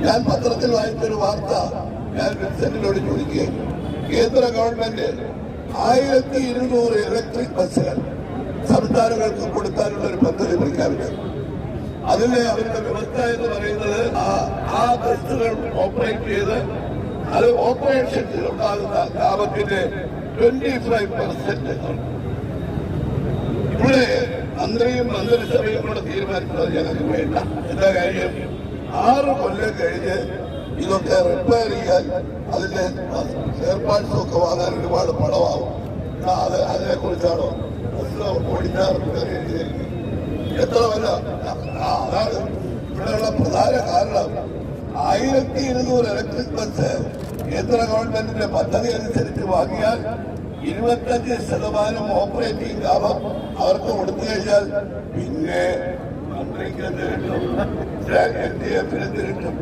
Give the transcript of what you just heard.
ഞാൻ പത്രത്തിൽ വായിച്ചൊരു വാർത്ത ഞാൻ വിൻസെന്റിനോട് ചോദിക്കുകയും കേന്ദ്ര ഗവൺമെന്റ് 1200 ഇലക്ട്രിക് ബസ്സുകൾ സംസ്ഥാനങ്ങൾക്ക് കൊടുക്കാനുള്ള ഒരു പദ്ധതി പ്രഖ്യാപിച്ചു. അതിലെ അവരുടെ വ്യവസ്ഥ എന്ന് പറയുന്നത് ആ ബസ്സുകൾ ഓപ്പറേറ്റ് ചെയ്ത് അത് ഓപ്പറേഷൻസിൽ ഉണ്ടാകുന്ന ലാഭത്തിന്റെ 25%. ഇവിടെ മന്ത്രിയും മന്ത്രിസഭയും കൂടെ തീരുമാനിക്കുന്നത് ഞങ്ങൾക്ക് വേണ്ട. എന്താ കാര്യം? 6 കൊല്ലം കഴിഞ്ഞ് ഇതൊക്കെ റിപ്പയർ ചെയ്യാൻ അതിന്റെ സ്പെയർ പാർട്സും ഒക്കെ വാങ്ങാൻ ഒരുപാട് പണമാവും. അതിനെ കുറിച്ചാണോ ഓടിച്ചാർ എത്ര വല്ല? അതാണ് ഇവിടെയുള്ള പ്രധാന കാരണം. 1200 ഇലക്ട്രിക് ബസ് കേന്ദ്ര ഗവൺമെന്റിന്റെ പദ്ധതി അനുസരിച്ച് വാങ്ങിയാൽ 25% ഓപ്പറേറ്റിംഗ് ലാഭം അവർക്ക് കൊടുത്തു കഴിഞ്ഞാൽ പിന്നെ മന്ത്രിക്ക് എന്ത് കിട്ടും? LDF-ന് എന്ത് കിട്ടും?